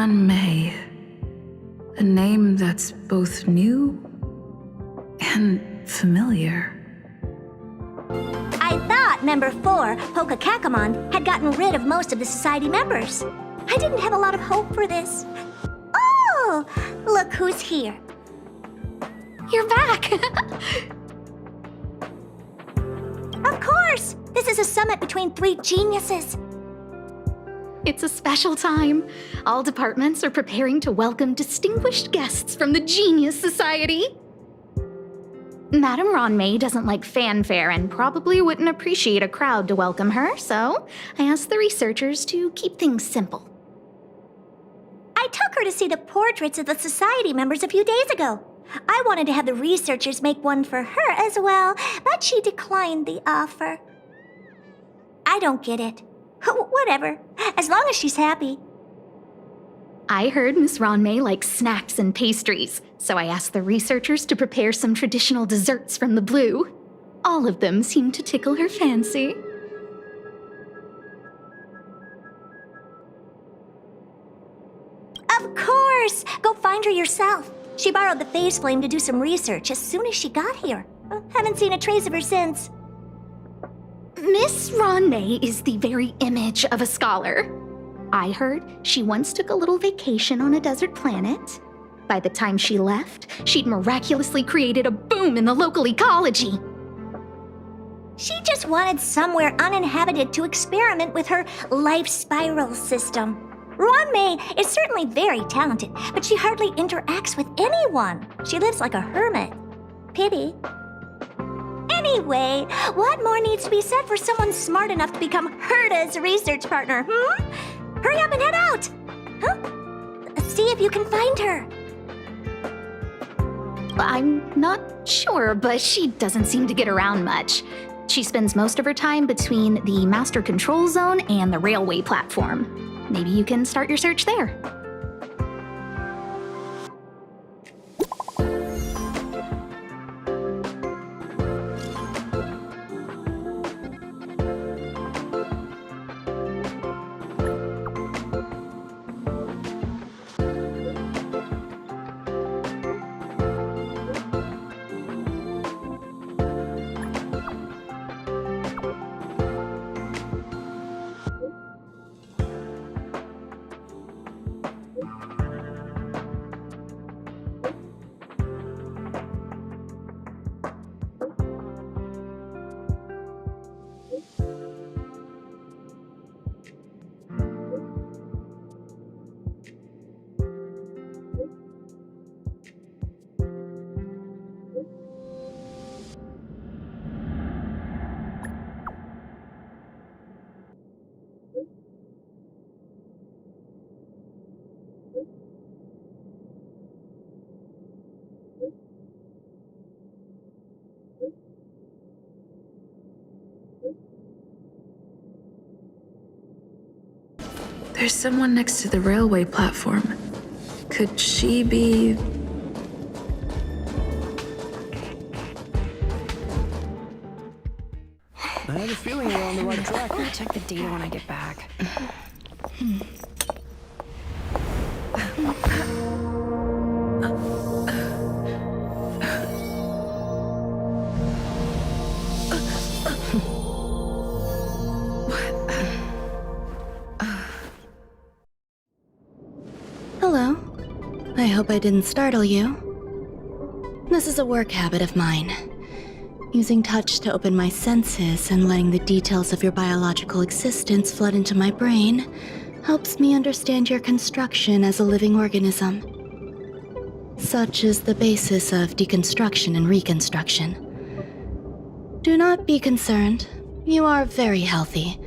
May. A name that's both new and familiar. I thought Member 4, Pokakakamon, had gotten rid of most of the Society members. I didn't have a lot of hope for this. Oh, look who's here. You're back! Of course! This is a summit between 3 geniuses. It's a special time. All departments are preparing to welcome distinguished guests from the Genius Society. Madame Ronmei doesn't like fanfare and probably wouldn't appreciate a crowd to welcome her, so I asked the researchers to keep things simple. I took her to see the portraits of the Society members a few days ago. I wanted to have the researchers make one for her as well, but she declined the offer. I don't get it. Whatever, as long as she's happy. I heard Miss Ronmei likes snacks and pastries, so I asked the researchers to prepare some traditional desserts from the blue. All of them seemed to tickle her fancy. Of course! Go find her yourself. She borrowed the phase flame to do some research as soon as she got here. Haven't seen a trace of her since. Miss Ronmei is the very image of a scholar. I heard she once took a little vacation on a desert planet. By the time she left, she'd miraculously created a boom in the local ecology. She just wanted somewhere uninhabited to experiment with her life spiral system. Ronmei is certainly very talented, but she hardly interacts with anyone. She lives like a hermit. Pity. Anyway, what more needs to be said for someone smart enough to become Herta's research partner, Hurry up and head out! See if you can find her. I'm not sure, but she doesn't seem to get around much. She spends most of her time between the Master Control Zone and the railway platform. Maybe you can start your search there. There's someone next to the railway platform. Could she be... I have a feeling we're on the right track. I'll check the data when I get back. Hello. I hope I didn't startle you. This is a work habit of mine. Using touch to open my senses and letting the details of your biological existence flood into my brain helps me understand your construction as a living organism. Such is the basis of deconstruction and reconstruction. Do not be concerned. You are very healthy.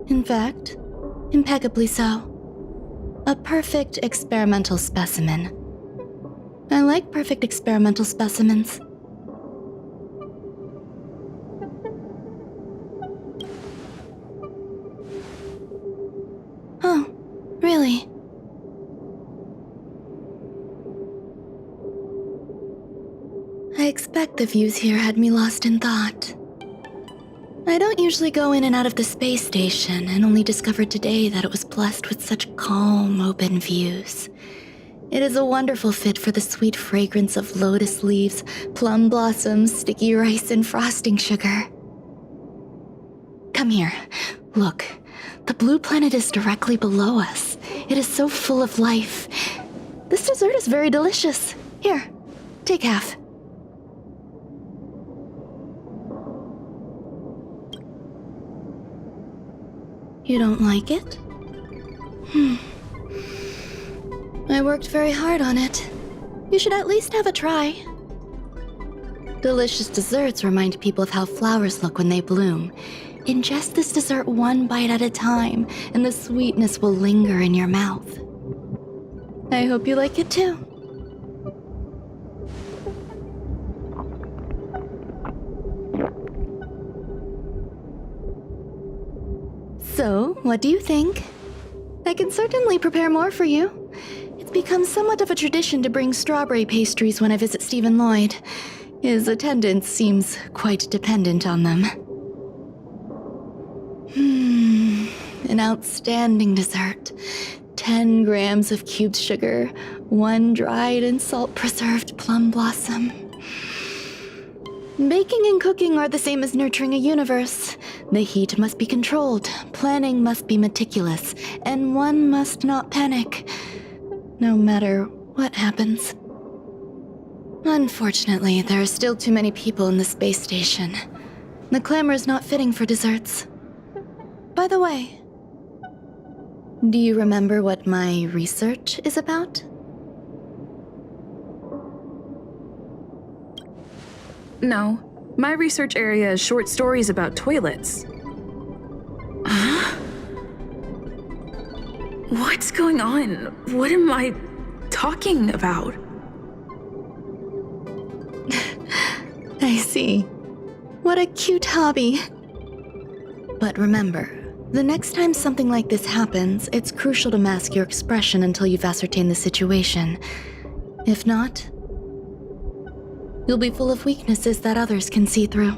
In fact, impeccably so. A perfect experimental specimen. I like perfect experimental specimens. Oh, really? I expect the views here had me lost in thought. I don't usually go in and out of the space station, and only discovered today that it was blessed with such calm, open views. It is a wonderful fit for the sweet fragrance of lotus leaves, plum blossoms, sticky rice, and frosting sugar. Come here. Look. The blue planet is directly below us. It is so full of life. This dessert is very delicious. Here, take half. You don't like it? I worked very hard on it. You should at least have a try. Delicious desserts remind people of how flowers look when they bloom. Ingest this dessert one bite at a time, and the sweetness will linger in your mouth. I hope you like it too. So, what do you think? I can certainly prepare more for you. It's become somewhat of a tradition to bring strawberry pastries when I visit Stephen Lloyd. His attendance seems quite dependent on them. An outstanding dessert. 10 grams of cubed sugar, 1 dried and salt-preserved plum blossom. Baking and cooking are the same as nurturing a universe. The heat must be controlled, planning must be meticulous, and one must not panic, no matter what happens. Unfortunately, there are still too many people in the space station. The clamor is not fitting for desserts. By the way, do you remember what my research is about? No. My research area is short stories about toilets. Huh? What's going on? What am I talking about? I see. What a cute hobby. But remember, the next time something like this happens, it's crucial to mask your expression until you've ascertained the situation. If not, you'll be full of weaknesses that others can see through.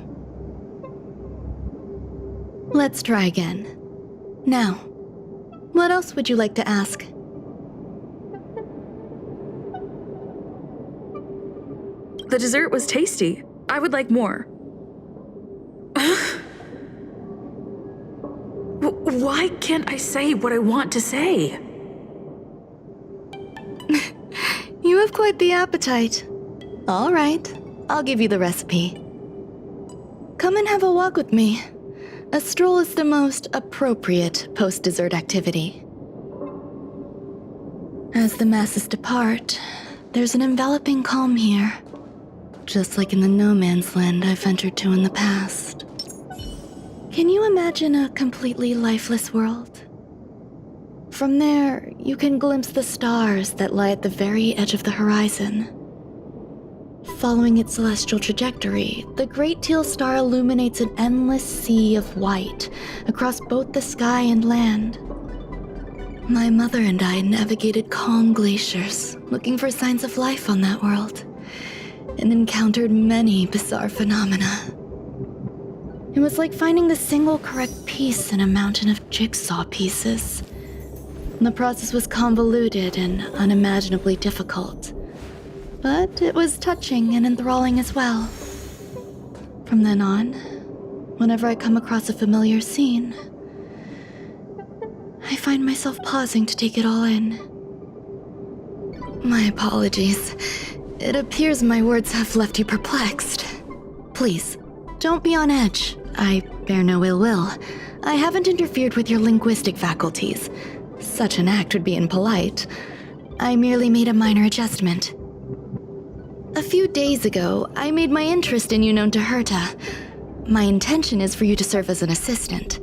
Let's try again. Now, what else would you like to ask? The dessert was tasty. I would like more. Why can't I say what I want to say? You have quite the appetite. All right, I'll give you the recipe. Come and have a walk with me. A stroll is the most appropriate post-dessert activity. As the masses depart, there's an enveloping calm here, just like in the no-man's land I've ventured to in the past. Can you imagine a completely lifeless world? From there, you can glimpse the stars that lie at the very edge of the horizon. Following its celestial trajectory, the Great Teal Star illuminates an endless sea of white across both the sky and land. My mother and I navigated calm glaciers, looking for signs of life on that world, and encountered many bizarre phenomena. It was like finding the single correct piece in a mountain of jigsaw pieces. The process was convoluted and unimaginably difficult, but it was touching and enthralling as well. From then on, whenever I come across a familiar scene, I find myself pausing to take it all in. My apologies. It appears my words have left you perplexed. Please, don't be on edge. I bear no ill will. I haven't interfered with your linguistic faculties. Such an act would be impolite. I merely made a minor adjustment. A few days ago, I made my interest in you known to Herta. My intention is for you to serve as an assistant.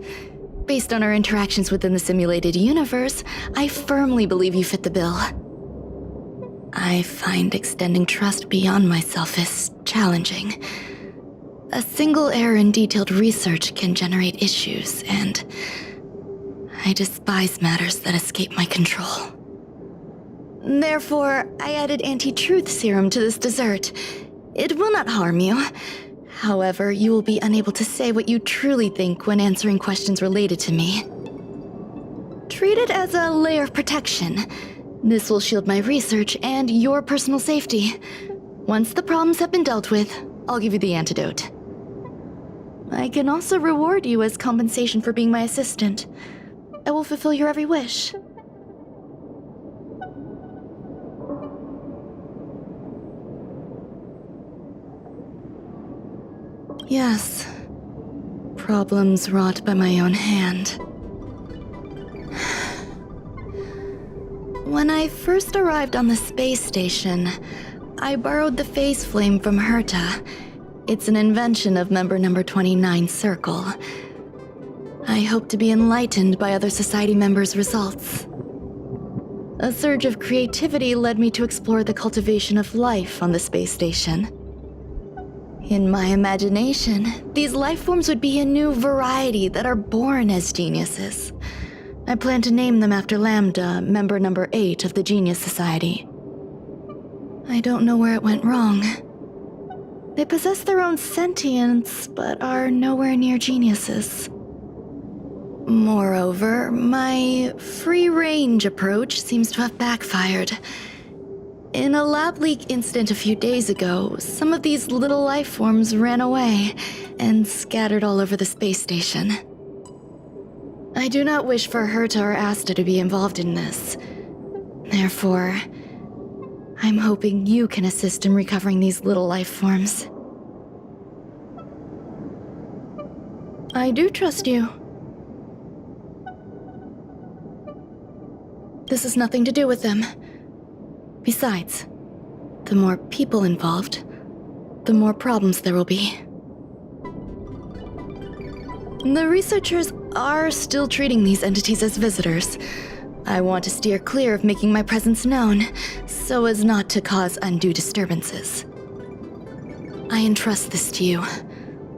Based on our interactions within the simulated universe, I firmly believe you fit the bill. I find extending trust beyond myself is challenging. A single error in detailed research can generate issues, and I despise matters that escape my control. Therefore, I added anti-truth serum to this dessert. It will not harm you. However, you will be unable to say what you truly think when answering questions related to me. Treat it as a layer of protection. This will shield my research and your personal safety. Once the problems have been dealt with, I'll give you the antidote. I can also reward you as compensation for being my assistant. I will fulfill your every wish. Yes. Problems wrought by my own hand. When I first arrived on the space station, I borrowed the phase flame from Herta. It's an invention of member number 29 Circle. I hope to be enlightened by other society members' results. A surge of creativity led me to explore the cultivation of life on the space station. In my imagination, these life forms would be a new variety that are born as geniuses. I plan to name them after Lambda, member number 8 of the Genius Society. I don't know where it went wrong. They possess their own sentience, but are nowhere near geniuses. Moreover, my free-range approach seems to have backfired. In a lab leak incident a few days ago, some of these little life forms ran away and scattered all over the space station. I do not wish for Herta or Asta to be involved in this. Therefore, I'm hoping you can assist in recovering these little life forms. I do trust you. This has nothing to do with them. Besides, the more people involved, the more problems there will be. The researchers are still treating these entities as visitors. I want to steer clear of making my presence known, so as not to cause undue disturbances. I entrust this to you.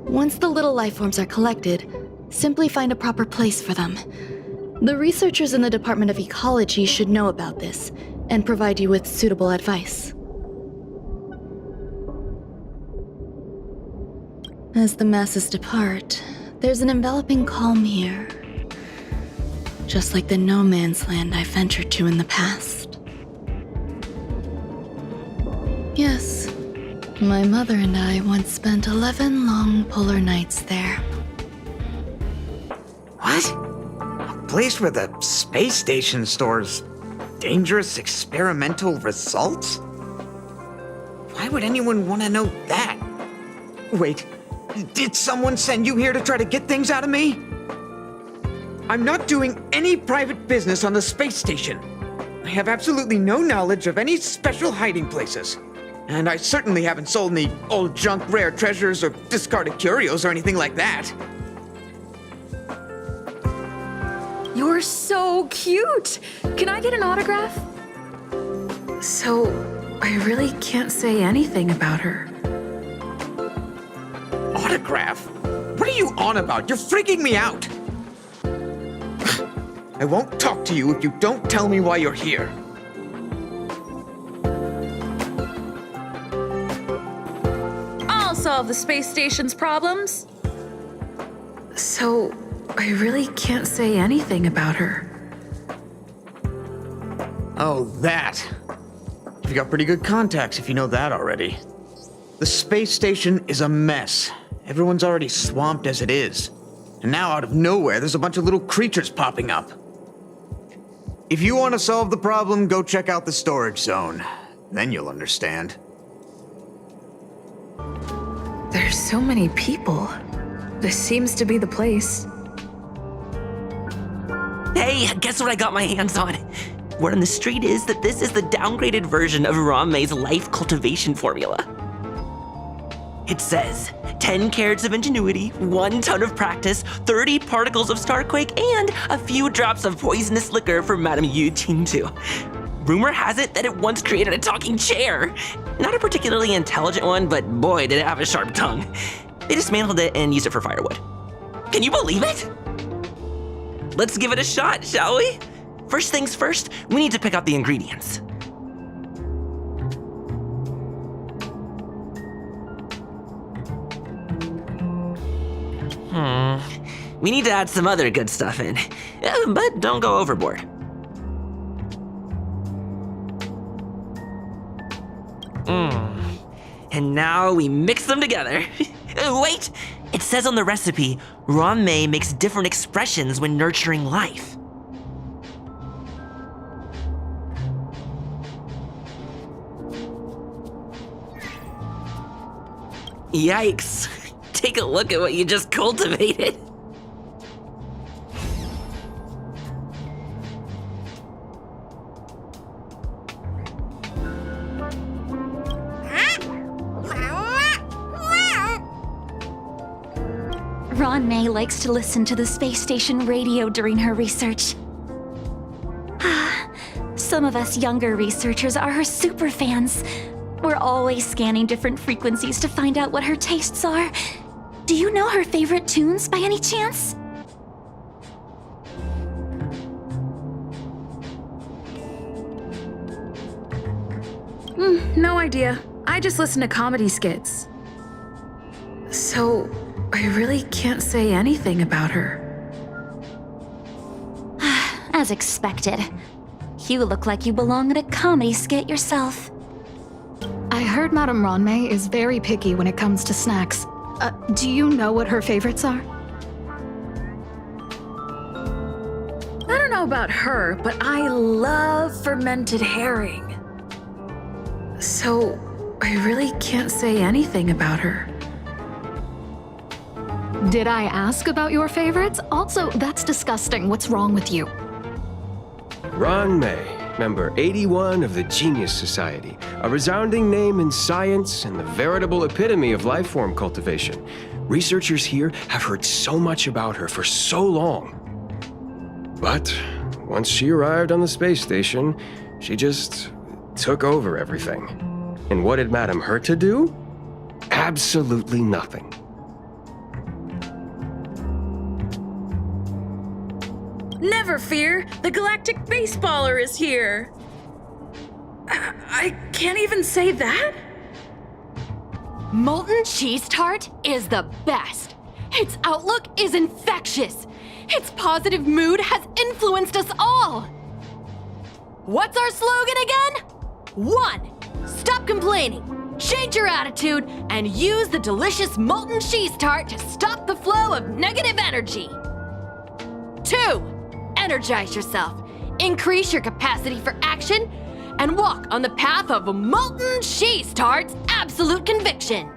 Once the little life forms are collected, simply find a proper place for them. The researchers in the Department of Ecology should know about this, and provide you with suitable advice. As the masses depart, there's an enveloping calm here. Just like the no man's land I ventured to in the past. Yes, my mother and I once spent 11 long polar nights there. What? A place where the space station stores dangerous experimental results? Why would anyone want to know that? Wait, did someone send you here to try to get things out of me? I'm not doing any private business on the space station. I have absolutely no knowledge of any special hiding places. And I certainly haven't sold any old junk rare treasures or discarded curios or anything like that. You're so cute! Can I get an autograph? So, I really can't say anything about her. Autograph? What are you on about? You're freaking me out! I won't talk to you if you don't tell me why you're here. I'll solve the space station's problems. So, I really can't say anything about her. Oh, that. You've got pretty good contacts if you know that already. The space station is a mess. Everyone's already swamped as it is. And now out of nowhere, there's a bunch of little creatures popping up. If you want to solve the problem, go check out the storage zone. Then you'll understand. There's so many people. This seems to be the place. Hey, guess what I got my hands on? Word on the street is that this is the downgraded version of Ranmei's life cultivation formula. It says 10 carats of ingenuity, 1 ton of practice, 30 particles of starquake, and a few drops of poisonous liquor for Madame Yu Qingtu. Rumor has it that it once created a talking chair. Not a particularly intelligent one, but boy, did it have a sharp tongue. They dismantled it and used it for firewood. Can you believe it? Let's give it a shot, shall we? First things first, we need to pick out the ingredients. We need to add some other good stuff in, but don't go overboard. And now we mix them together. Wait! It says on the recipe, Ron-mei makes different expressions when nurturing life. Yikes! Take a look at what you just cultivated. Ron-mei likes to listen to the space station radio during her research. Some of us younger researchers are her super fans. We're always scanning different frequencies to find out what her tastes are. Do you know her favorite tunes by any chance? No idea. I just listen to comedy skits. So, I really can't say anything about her. As expected. You look like you belong in a comedy skit yourself. I heard Madame Ron-mei is very picky when it comes to snacks. Do you know what her favorites are? I don't know about her, but I love fermented herring. So, I really can't say anything about her. Did I ask about your favorites? Also, that's disgusting. What's wrong with you? Ron-mei, member 81 of the Genius Society, a resounding name in science and the veritable epitome of life form cultivation. Researchers here have heard so much about her for so long. But once she arrived on the space station, she just took over everything. And what did Madame hurt to do? Absolutely nothing. Never fear, the galactic baseballer is here. I can't even say that? Molten cheese tart is the best. Its outlook is infectious. Its positive mood has influenced us all. What's our slogan again? 1. Stop complaining, change your attitude, and use the delicious molten cheese tart to stop the flow of negative energy. 2. Energize yourself, increase your capacity for action, and walk on the path of molten cheese tart's absolute conviction.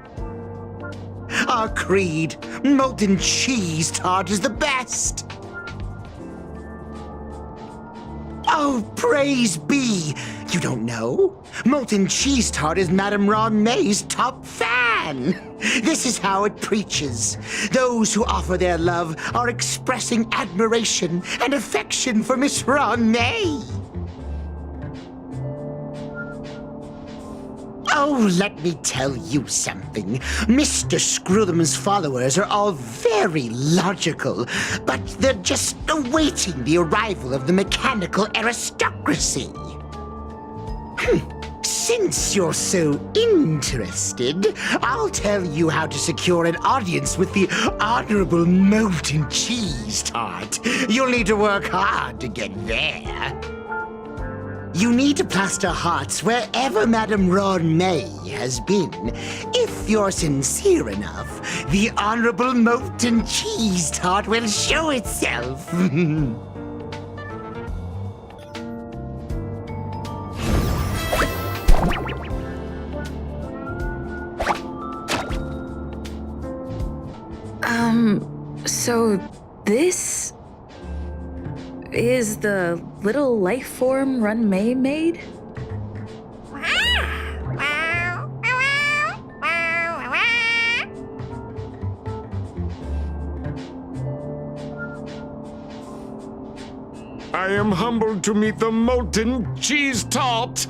Our creed, molten cheese tart is the best. Oh, praise be! You don't know? Molten cheese tart is Madame Ron-mei's top fan. This is how it preaches. Those who offer their love are expressing admiration and affection for Miss Ron-mei. Oh, let me tell you something. Mr. Screwthum's followers are all very logical, but they're just awaiting the arrival of the mechanical aristocracy. Since you're so interested, I'll tell you how to secure an audience with the Honorable Molten Cheese Tart. You'll need to work hard to get there. You need to plaster hearts wherever Madame Ron-mei has been. If you're sincere enough, the Honorable Molten Cheese Tart will show itself. So this is the little life form Ron-mei made? I am humbled to meet the molten cheese tart.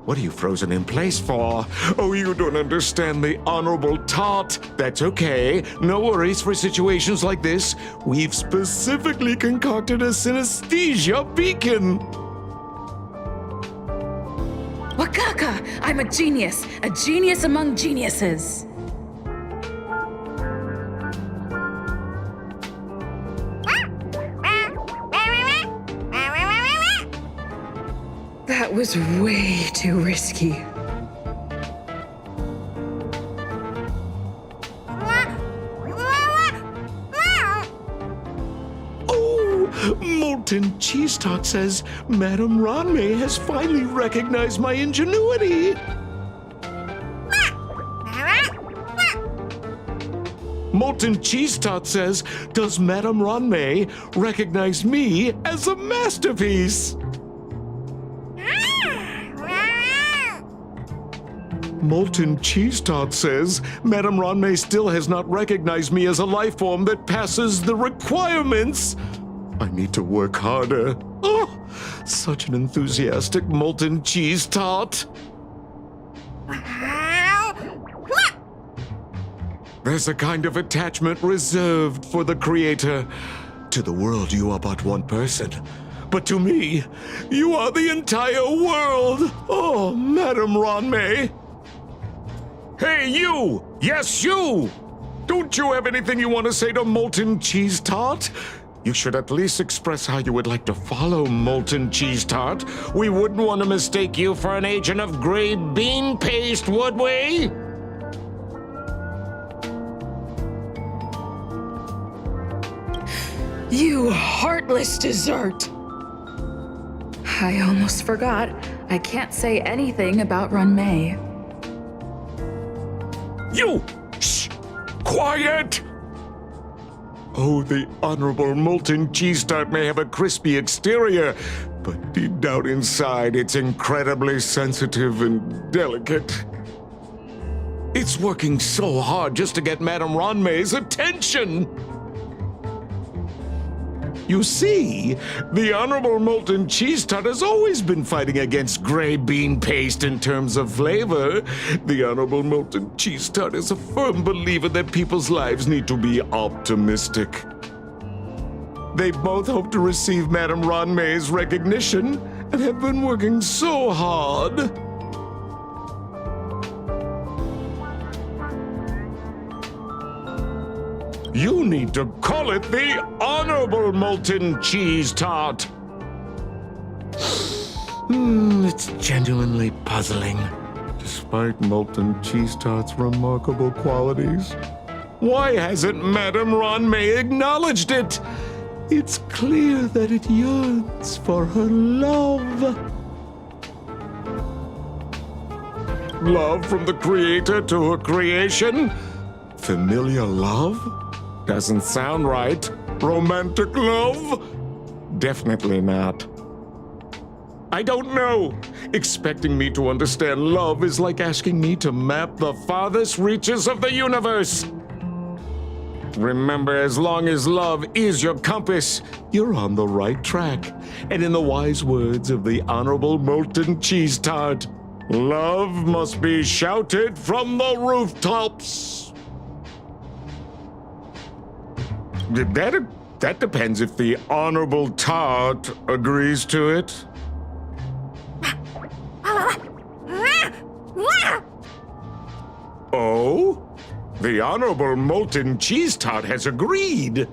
What are you frozen in place for? Oh, you don't understand the honorable tart. That's okay. No worries for situations like this. We've specifically concocted a synesthesia beacon. Wakaka! I'm a genius among geniuses. was way too risky. Oh, Molten Cheese Tot says Madame Ranmei has finally recognized my ingenuity. Molten Cheese Tot says, does Madame Ranmei recognize me as a masterpiece? Molten Cheese Tot says, Madame Ranmei still has not recognized me as a life form that passes the requirements. I need to work harder. Oh, such an enthusiastic Molten Cheese Tot. There's a kind of attachment reserved for the creator. To the world, you are but one person. But to me, you are the entire world. Oh, Madame Ranmei. Hey, you! Yes, you! Don't you have anything you want to say to Molten Cheese Tot? You should at least express how you would like to follow Molten Cheese Tot. We wouldn't want to mistake you for an agent of gray bean paste, would we? You heartless dessert! I almost forgot. I can't say anything about Ranmei. You! Shh! Quiet! Oh, the Honorable Molten Cheese Tot may have a crispy exterior, but deep down inside, it's incredibly sensitive and delicate. It's working so hard just to get Madame Ranmei's attention! You see, the Honorable Molten Cheese Tot has always been fighting against gray bean paste in terms of flavor. The Honorable Molten Cheese Tot is a firm believer that people's lives need to be optimistic. They both hope to receive Madame Ranmei's recognition and have been working so hard. You need to call it the Honorable Molten Cheese Tot. It's genuinely puzzling, despite Molten Cheese Tot's remarkable qualities. Why hasn't Madame Ranmei acknowledged it? It's clear that it yearns for her love. Love from the creator to her creation? Familiar love? Doesn't sound right. Romantic love? Definitely not. I don't know. Expecting me to understand love is like asking me to map the farthest reaches of the universe. Remember, as long as love is your compass, you're on the right track. And in the wise words of the Honorable Molten Cheese Tot, love must be shouted from the rooftops. That depends if the Honorable Tot agrees to it. Oh? The Honorable Molten Cheese Tot has agreed.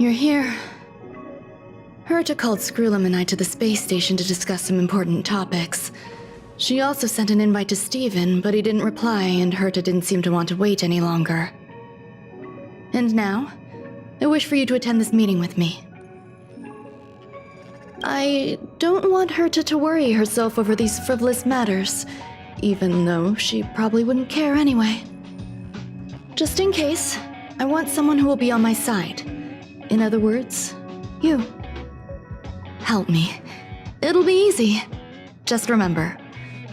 You're here. Herta called Screwlum and I to the space station to discuss some important topics. She also sent an invite to Steven, but he didn't reply, and Herta didn't seem to want to wait any longer. And now, I wish for you to attend this meeting with me. I don't want Herta to worry herself over these frivolous matters, even though she probably wouldn't care anyway. Just in case, I want someone who will be on my side. In other words, you. Help me. It'll be easy. Just remember,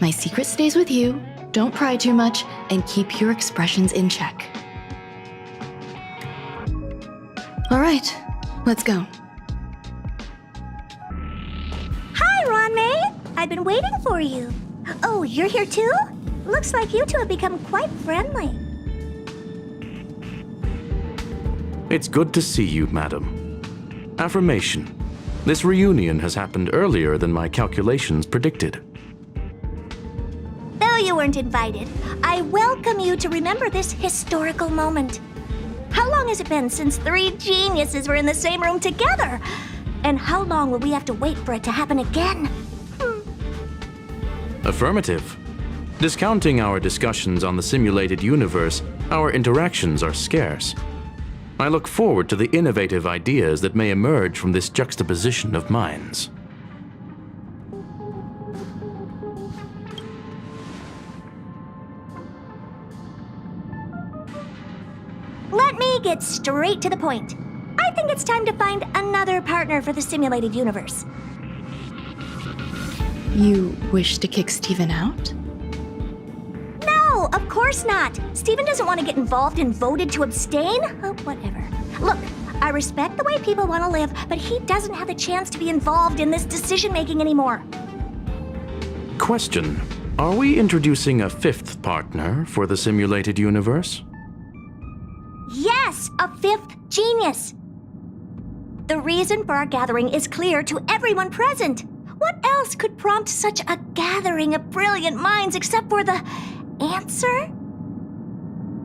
my secret stays with you, don't pry too much, and keep your expressions in check. All right, let's go. Hi, Ronmei! I've been waiting for you. Oh, you're here too? Looks like you two have become quite friendly. It's good to see you, madam. Affirmation. This reunion has happened earlier than my calculations predicted. Though you weren't invited, I welcome you to remember this historical moment. How long has it been since 3 geniuses were in the same room together? And how long will we have to wait for it to happen again? Affirmative. Discounting our discussions on the simulated universe, our interactions are scarce. I look forward to the innovative ideas that may emerge from this juxtaposition of minds. Let me get straight to the point. I think it's time to find another partner for the simulated universe. You wish to kick Steven out? No, of course not. Steven doesn't want to get involved and voted to abstain. Oh, whatever. Look, I respect the way people want to live, but he doesn't have the chance to be involved in this decision-making anymore. Question. Are we introducing a 5th partner for the simulated universe? Yes, a 5th genius. The reason for our gathering is clear to everyone present. What else could prompt such a gathering of brilliant minds except for the answer?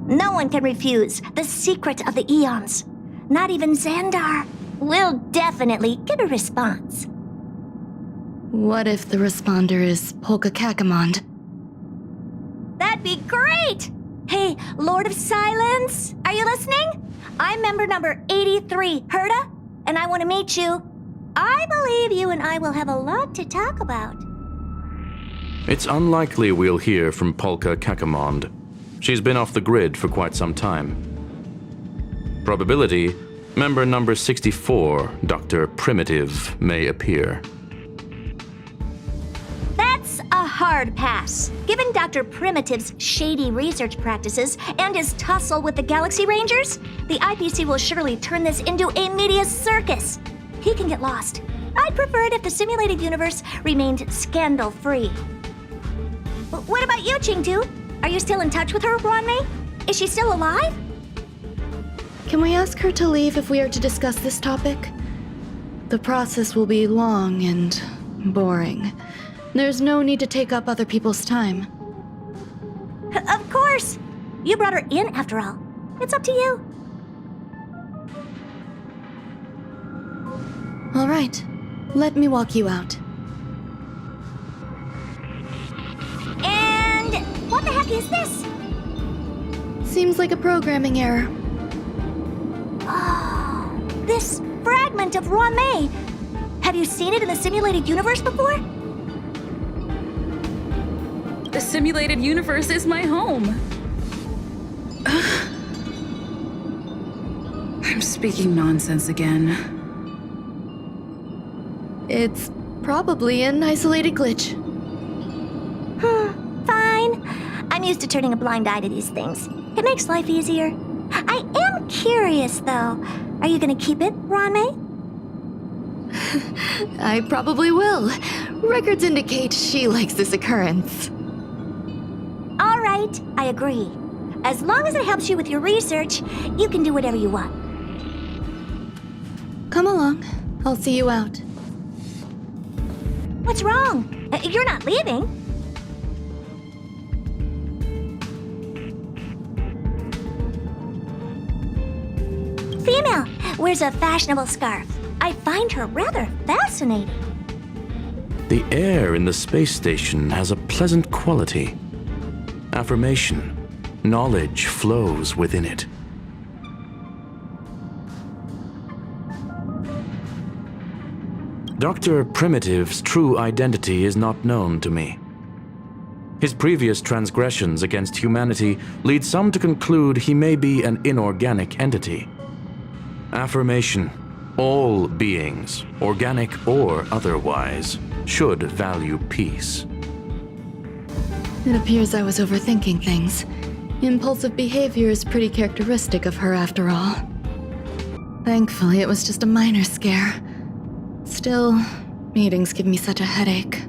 No one can refuse the secret of the eons. Not even Xandar. We'll definitely get a response. What if the responder is Polka Kakamond? That'd be great! Hey, Lord of Silence, are you listening? I'm member number 83, Herta, and I want to meet you. I believe you and I will have a lot to talk about. It's unlikely we'll hear from Polka Kakamond. She's been off the grid for quite some time. Probability, member number 64, Dr. Primitive, may appear. That's a hard pass. Given Dr. Primitive's shady research practices and his tussle with the Galaxy Rangers, the IPC will surely turn this into a media circus. He can get lost. I'd prefer it if the simulated universe remained scandal-free. What about you, Chengdu? Are you still in touch with her, Ronmei? Is she still alive? Can we ask her to leave if we are to discuss this topic? The process will be long and boring. There's no need to take up other people's time. Of course! You brought her in, after all. It's up to you. All right, let me walk you out. And what the heck is this? Seems like a programming error. Oh, this fragment of Ronmei. Have you seen it in the simulated universe before? The simulated universe is my home. I'm speaking nonsense again. It's probably an isolated glitch. Fine. I'm used to turning a blind eye to these things. It makes life easier. I am curious, though. Are you gonna keep it, Ronmei? I probably will. Records indicate she likes this occurrence. All right, I agree. As long as it helps you with your research, you can do whatever you want. Come along. I'll see you out. What's wrong? You're not leaving. Female, wears a fashionable scarf. I find her rather fascinating. The air in the space station has a pleasant quality. Affirmation. Knowledge flows within it. Dr. Primitive's true identity is not known to me. His previous transgressions against humanity lead some to conclude he may be an inorganic entity. Affirmation. All beings, organic or otherwise, should value peace. It appears I was overthinking things. Impulsive behavior is pretty characteristic of her after all. Thankfully, it was just a minor scare. Still, meetings give me such a headache.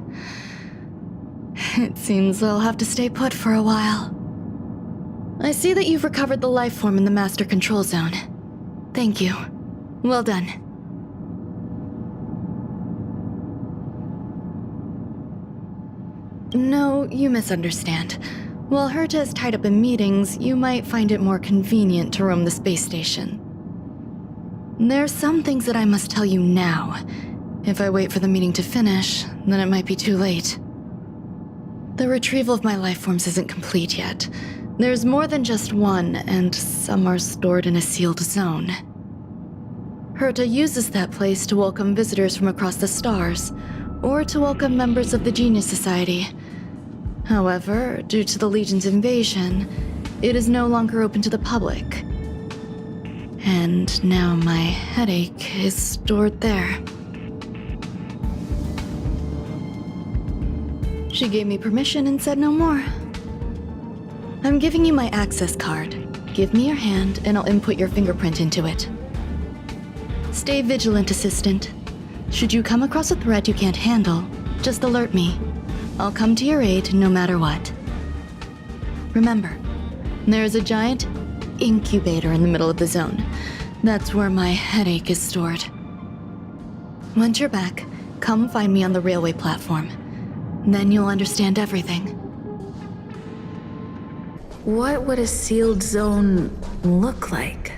It seems I'll have to stay put for a while. I see that you've recovered the life form in the Master Control Zone. Thank you. Well done. No, you misunderstand. While Herta is tied up in meetings, you might find it more convenient to roam the space station. There's some things that I must tell you now. If I wait for the meeting to finish, then it might be too late. The retrieval of my life forms isn't complete yet. There's more than just one, and some are stored in a sealed zone. Herta uses that place to welcome visitors from across the stars, or to welcome members of the Genius Society. However, due to the Legion's invasion, it is no longer open to the public. And now my headache is stored there. She gave me permission and said no more. I'm giving you my access card. Give me your hand and I'll input your fingerprint into it. Stay vigilant, Assistant. Should you come across a threat you can't handle, just alert me. I'll come to your aid no matter what. Remember, there is a giant incubator in the middle of the zone. That's where my headache is stored. Once you're back, come find me on the railway platform. Then you'll understand everything. What would a sealed zone look like?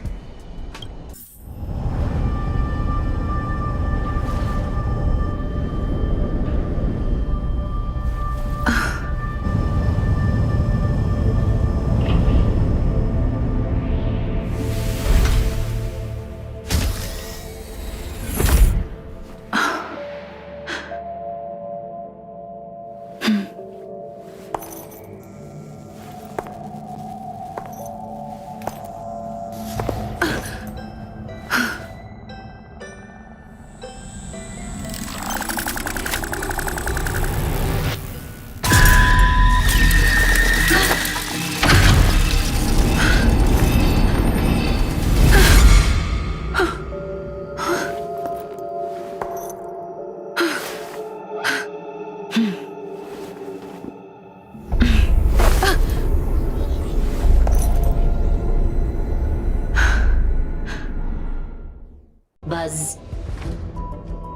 Buzz.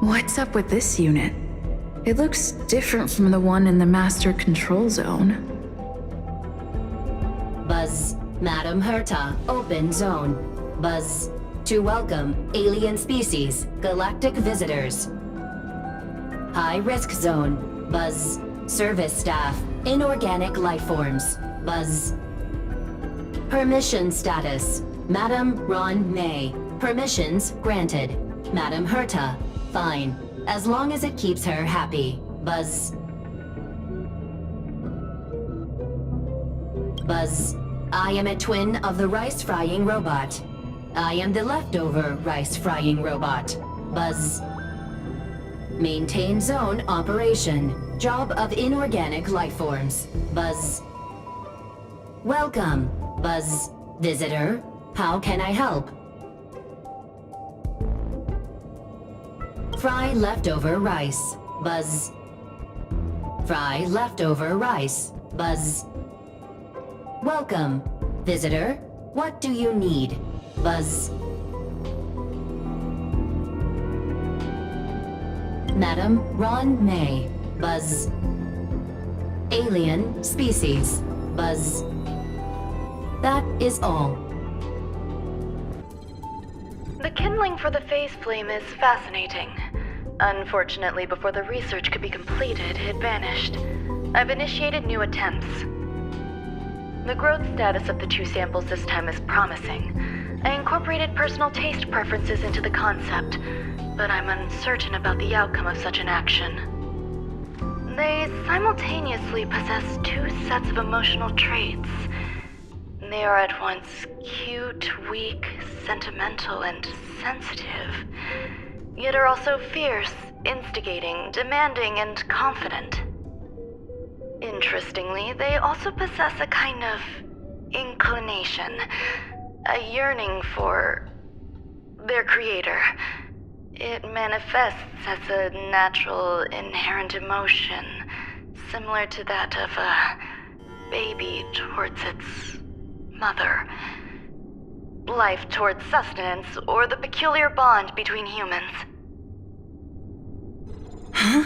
What's up with this unit? It looks different from the one in the Master Control Zone. Buzz. Madam Herta, open zone. Buzz. To welcome alien species, galactic visitors. High risk zone. Buzz. Service staff, inorganic life forms. Buzz. Permission status. Madam Ron May. Permissions granted. Madam Herta. Fine. As long as it keeps her happy. Buzz. Buzz. I am a twin of the rice-frying robot. I am the leftover rice-frying robot. Buzz. Maintain zone operation. Job of inorganic life forms. Buzz. Welcome, Buzz. Visitor, how can I help? Fry leftover rice. Buzz. Fry leftover rice. Buzz. Welcome, visitor. What do you need? Buzz. Madam Ron May. Buzz. Alien species. Buzz. That is all. The kindling for the phase flame is fascinating. Unfortunately, before the research could be completed, it vanished. I've initiated new attempts. The growth status of the 2 samples this time is promising. I incorporated personal taste preferences into the concept, but I'm uncertain about the outcome of such an action. They simultaneously possess 2 sets of emotional traits. They are at once cute, weak, sentimental, and sensitive, yet are also fierce, instigating, demanding, and confident. Interestingly, they also possess a kind of inclination, a yearning for their creator. It manifests as a natural, inherent emotion, similar to that of a baby towards its mother. Life towards sustenance, or the peculiar bond between humans. Huh?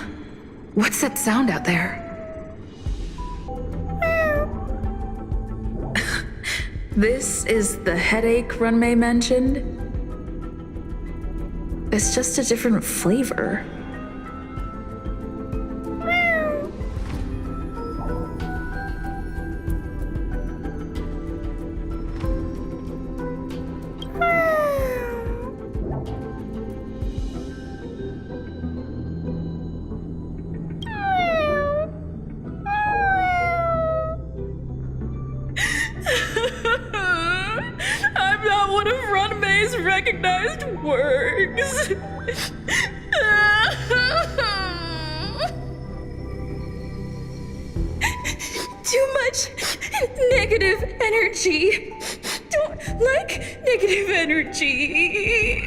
What's that sound out there? This is the headache Runmei mentioned? It's just a different flavor. I'm not one of Runmei's recognized works. Too much negative energy. Don't like negative energy.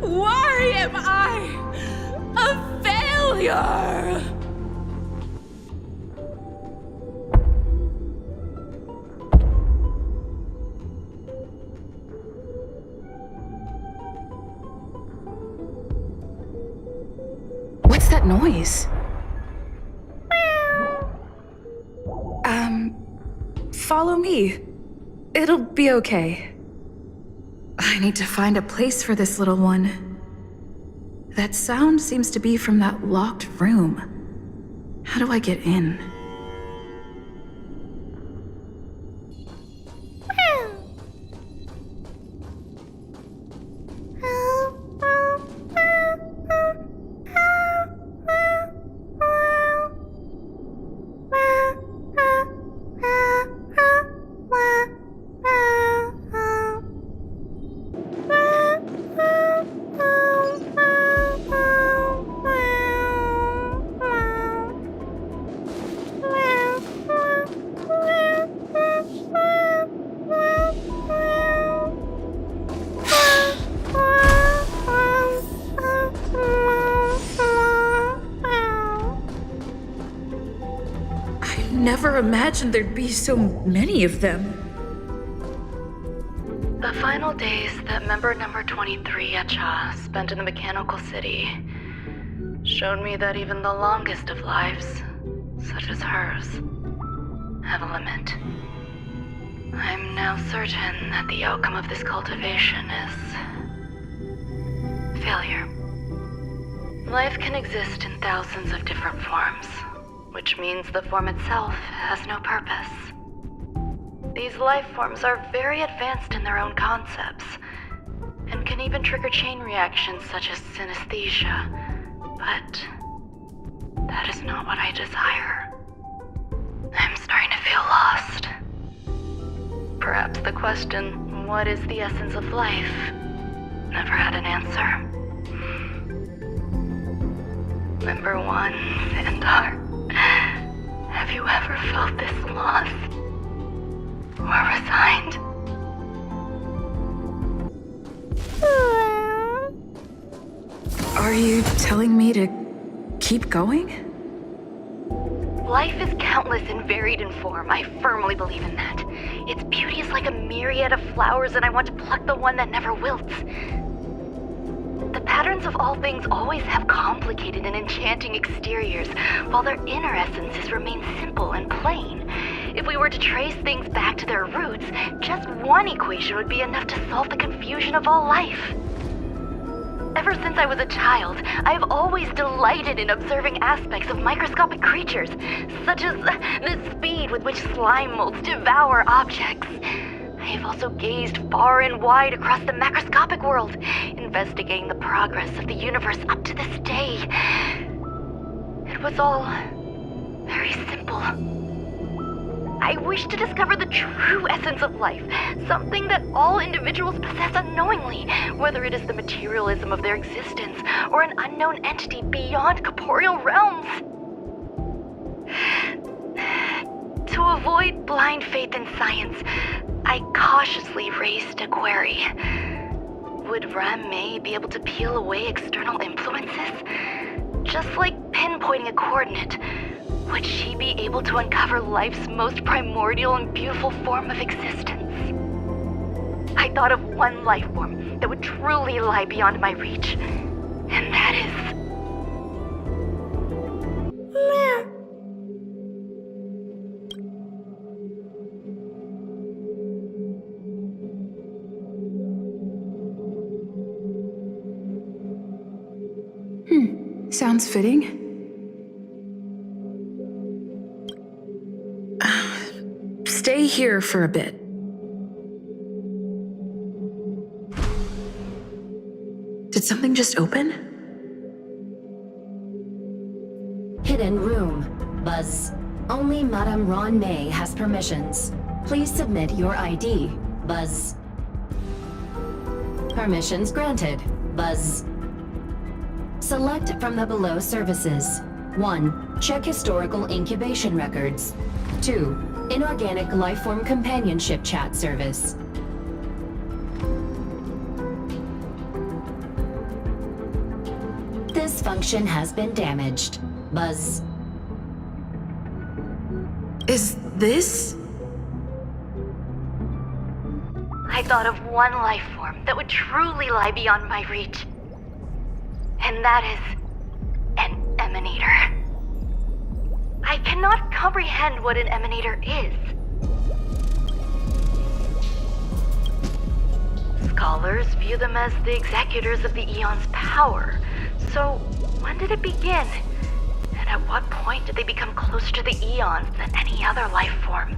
Why am I a failure? What's that noise? Follow me. It'll be okay. I need to find a place for this little one. That sound seems to be from that locked room. How do I get in? Never imagined there'd be so many of them. The final days that member number 23 Echa spent in the mechanical city showed me that even the longest of lives, such as hers, have a limit. I'm now certain that the outcome of this cultivation is failure. Life can exist in thousands of different forms, which means the form itself has no purpose. These life forms are very advanced in their own concepts, and can even trigger chain reactions such as synesthesia, but that is not what I desire. I'm starting to feel lost. Perhaps the question, what is the essence of life, never had an answer. Member 1, Xandar. Have you ever felt this lost? Or resigned? Are you telling me to keep going? Life is countless and varied in form. I firmly believe in that. Its beauty is like a myriad of flowers, and I want to pluck the one that never wilts. The patterns of all things always have complicated and enchanting exteriors, while their inner essences remain simple and plain. If we were to trace things back to their roots, just one equation would be enough to solve the confusion of all life. Ever since I was a child, I have always delighted in observing aspects of microscopic creatures, such as the speed with which slime molds devour objects. I have also gazed far and wide across the macroscopic world, investigating the progress of the universe up to this day. It was all very simple. I wish to discover the true essence of life, something that all individuals possess unknowingly, whether it is the materialism of their existence or an unknown entity beyond corporeal realms. To avoid blind faith in science, I cautiously raised a query. Would Ram-Mei be able to peel away external influences? Just like pinpointing a coordinate, would she be able to uncover life's most primordial and beautiful form of existence? I thought of one life form that would truly lie beyond my reach, and that is... Sounds fitting. Stay here for a bit. Did something just open? Hidden room. Buzz. Only Madame Ron-Mei has permissions. Please submit your ID. Buzz. Permissions granted. Buzz. Select from the below services. 1. Check historical incubation records. 2. Inorganic lifeform companionship chat service. This function has been damaged. Buzz. Is this? I thought of one life form that would truly lie beyond my reach. And that is an emanator. I cannot comprehend what an emanator is. Scholars view them as the executors of the Eon's power. So, when did it begin? And at what point did they become closer to the Eons than any other life form?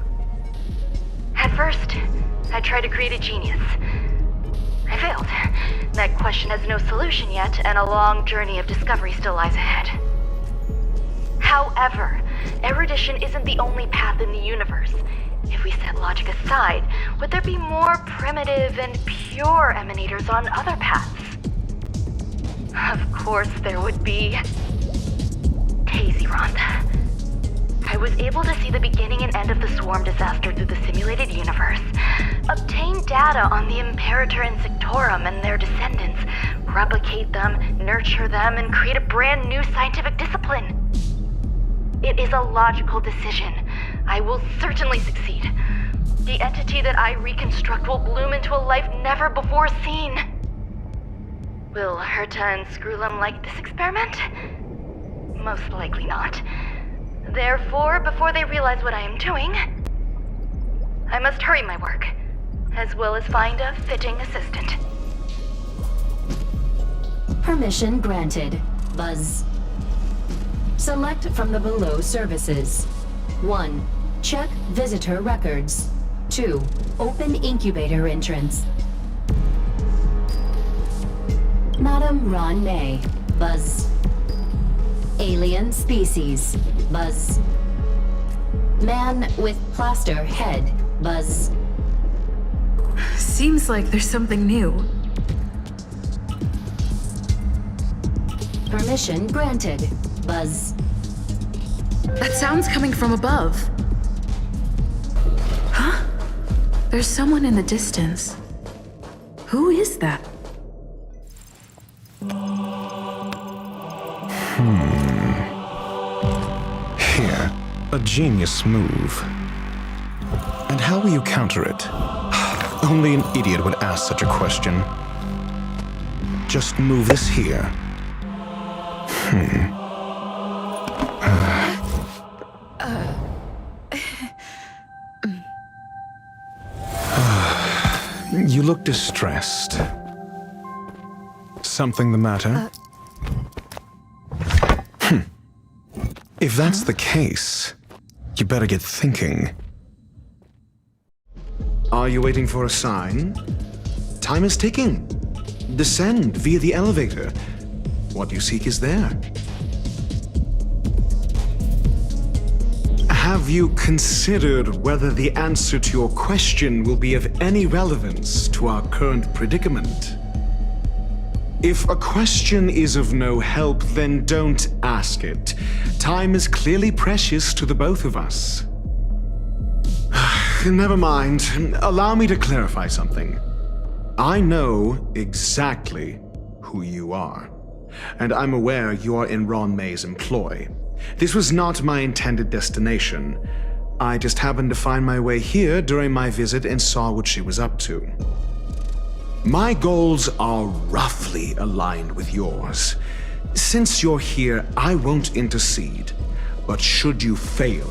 At first, I tried to create a genius. I failed. That question has no solution yet, and a long journey of discovery still lies ahead. However, erudition isn't the only path in the universe. If we set logic aside, would there be more primitive and pure emanators on other paths? Of course there would be. Tazyron. I was able to see the beginning and end of the swarm disaster through the simulated universe, obtain data on the Imperator and Sectorum and their descendants, replicate them, nurture them, and create a brand new scientific discipline. It is a logical decision. I will certainly succeed. The entity that I reconstruct will bloom into a life never before seen. Will Herta and Screwlum like this experiment? Most likely not. Therefore, before they realize what I am doing, I must hurry my work, as well as find a fitting assistant. Permission granted. Buzz. Select from the below services. 1. Check visitor records. 2. Open incubator entrance. Madame Ron-Mei. Buzz. Alien species. Buzz. Man with plaster head. Buzz. Seems like there's something new. Permission granted. Buzz. That sound's coming from above. Huh? There's someone in the distance. Who is that? A genius move. And how will you counter it? Only an idiot would ask such a question. Just move this here. You look distressed. Something the matter? If that's the case, you better get thinking. Are you waiting for a sign? Time is ticking. Descend via the elevator. What you seek is there. Have you considered whether the answer to your question will be of any relevance to our current predicament? If a question is of no help, then don't ask it. Time is clearly precious to the both of us. Never mind. Allow me to clarify something. I know exactly who you are, and I'm aware you are in Ron May's employ. This was not my intended destination. I just happened to find my way here during my visit and saw what she was up to. My goals are roughly aligned with yours. Since you're here, I won't intercede. But should you fail,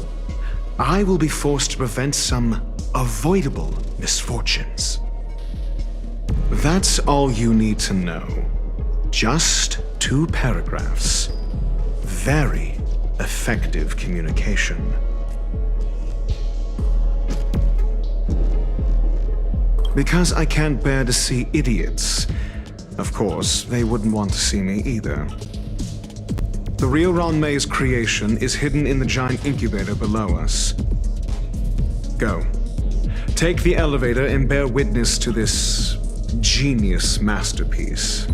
I will be forced to prevent some avoidable misfortunes. That's all you need to know. Just 2 paragraphs. Very effective communication. Because I can't bear to see idiots. Of course, they wouldn't want to see me either. The real Ron May's creation is hidden in the giant incubator below us. Go. Take the elevator and bear witness to this genius masterpiece.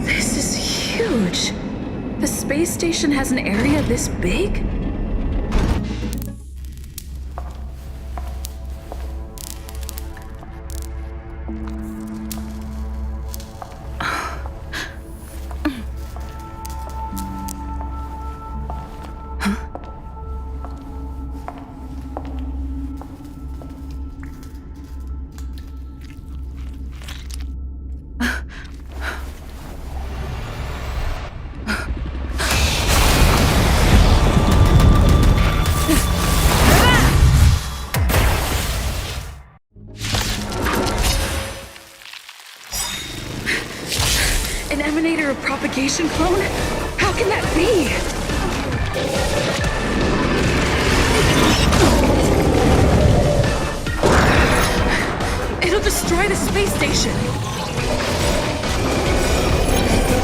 This is huge. The space station has an area this big? An emanator of propagation clone? How can that be? It'll destroy the space station.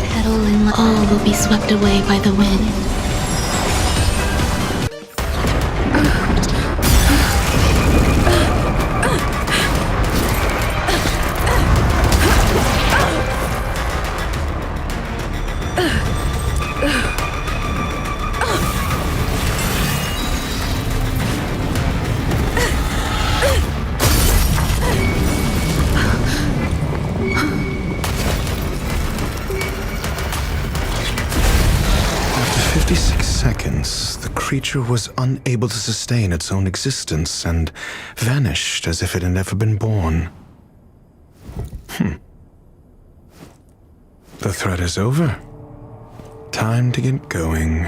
Petal and all will be swept away by the wind. The creature was unable to sustain its own existence and vanished as if it had never been born. The threat is over. Time to get going.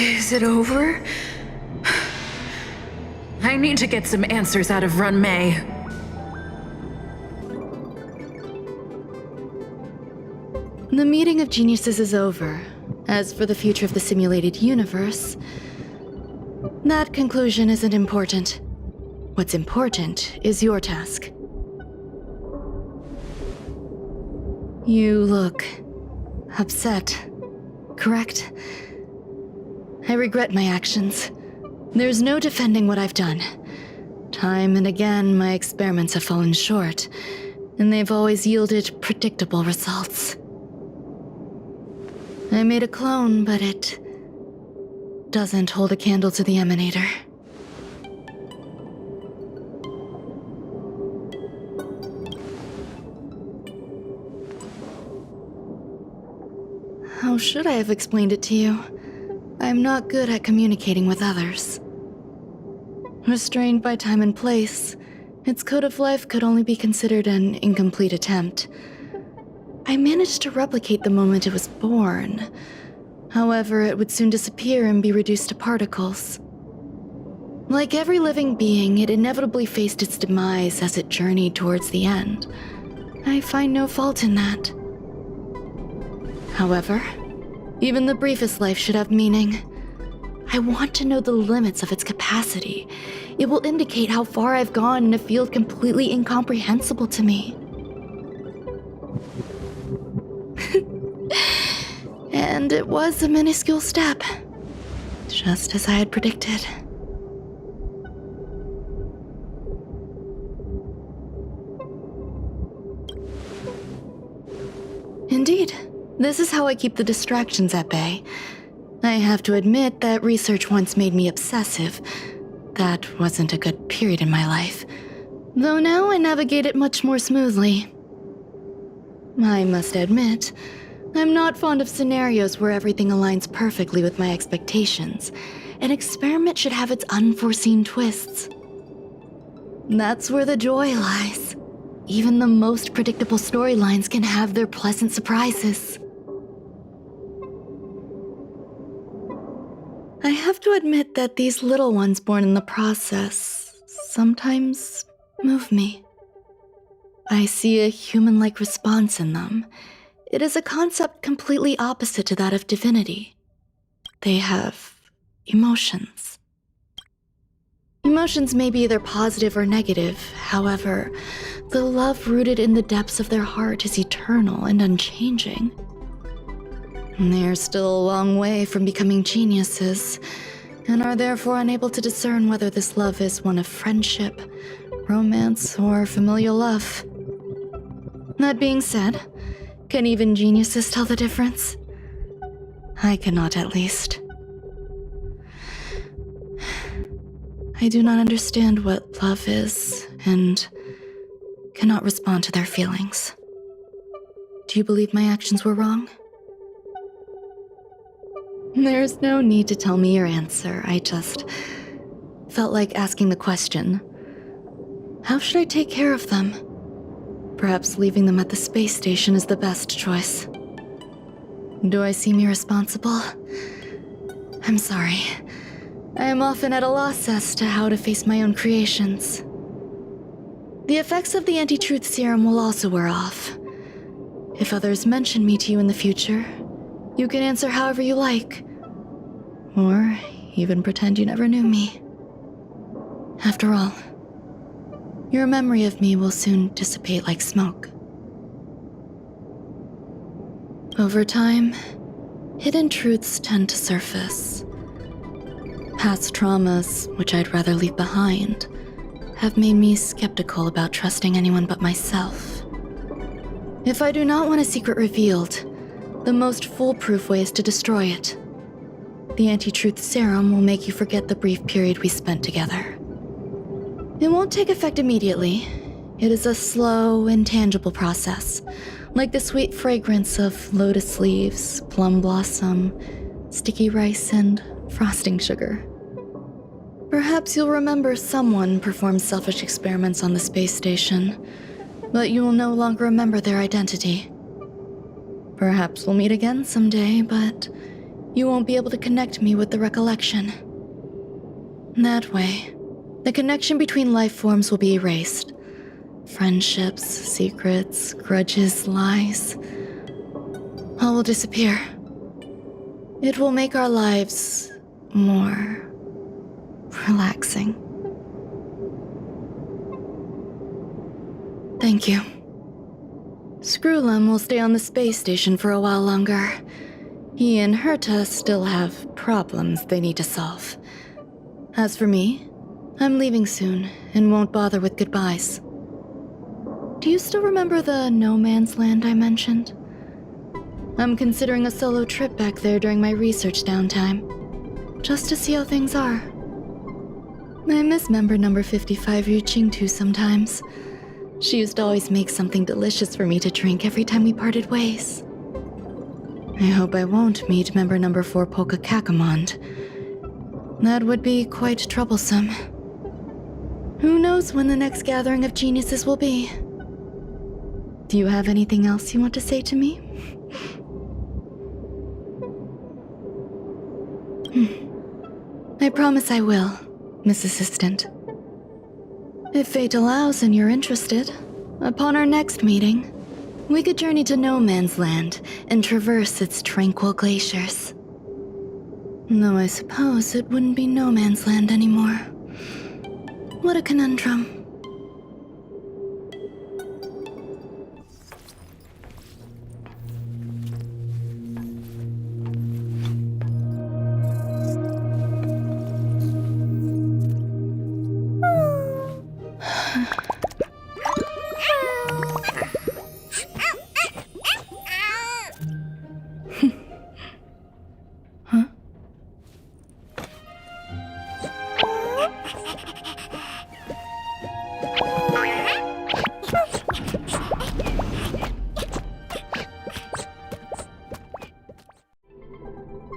Is it over? I need to get some answers out of Run May. The meeting of geniuses is over. As for the future of the simulated universe, that conclusion isn't important. What's important is your task. You look upset, correct? I regret my actions. There's no defending what I've done. Time and again, my experiments have fallen short, and they've always yielded predictable results. I made a clone, but it doesn't hold a candle to the emanator. How should I have explained it to you? I'm not good at communicating with others. Restrained by time and place, its code of life could only be considered an incomplete attempt. I managed to replicate the moment it was born. However, it would soon disappear and be reduced to particles. Like every living being, it inevitably faced its demise as it journeyed towards the end. I find no fault in that. However, even the briefest life should have meaning. I want to know the limits of its capacity. It will indicate how far I've gone in a field completely incomprehensible to me. And it was a minuscule step, just as I had predicted. Indeed, this is how I keep the distractions at bay. I have to admit that research once made me obsessive. That wasn't a good period in my life, though now I navigate it much more smoothly. I must admit, I'm not fond of scenarios where everything aligns perfectly with my expectations. An experiment should have its unforeseen twists. That's where the joy lies. Even the most predictable storylines can have their pleasant surprises. I have to admit that these little ones born in the process sometimes move me. I see a human-like response in them. It is a concept completely opposite to that of divinity. They have emotions. Emotions may be either positive or negative. However, the love rooted in the depths of their heart is eternal and unchanging. They're still a long way from becoming geniuses, and are therefore unable to discern whether this love is one of friendship, romance, or familial love. That being said, can even geniuses tell the difference? I cannot, at least. I do not understand what love is, and cannot respond to their feelings. Do you believe my actions were wrong? There's no need to tell me your answer. I just felt like asking the question. How should I take care of them? Perhaps leaving them at the space station is the best choice. Do I seem irresponsible? I'm sorry. I am often at a loss as to how to face my own creations. The effects of the anti-truth serum will also wear off. If others mention me to you in the future, you can answer however you like. Or even pretend you never knew me. After all, your memory of me will soon dissipate like smoke. Over time, hidden truths tend to surface. Past traumas, which I'd rather leave behind, have made me skeptical about trusting anyone but myself. If I do not want a secret revealed, the most foolproof way is to destroy it. The anti-truth serum will make you forget the brief period we spent together. It won't take effect immediately. It is a slow, intangible process, like the sweet fragrance of lotus leaves, plum blossom, sticky rice, and frosting sugar. Perhaps you'll remember someone performed selfish experiments on the space station, but you will no longer remember their identity. Perhaps we'll meet again someday, but you won't be able to connect me with the recollection. That way, the connection between life forms will be erased. Friendships, secrets, grudges, lies, all will disappear. It will make our lives more relaxing. Thank you. Screwlum will stay on the space station for a while longer. He and Herta still have problems they need to solve. As for me, I'm leaving soon and won't bother with goodbyes. Do you still remember the no man's land I mentioned? I'm considering a solo trip back there during my research downtime, just to see how things are. I miss member number 55 Yuqingtu sometimes. She used to always make something delicious for me to drink every time we parted ways. I hope I won't meet member number 4 Polka Kakamond. That would be quite troublesome. Who knows when the next gathering of geniuses will be? Do you have anything else you want to say to me? I promise I will, Miss Assistant. If fate allows and you're interested, upon our next meeting, we could journey to No Man's Land and traverse its tranquil glaciers. Though I suppose it wouldn't be No Man's Land anymore. What a conundrum.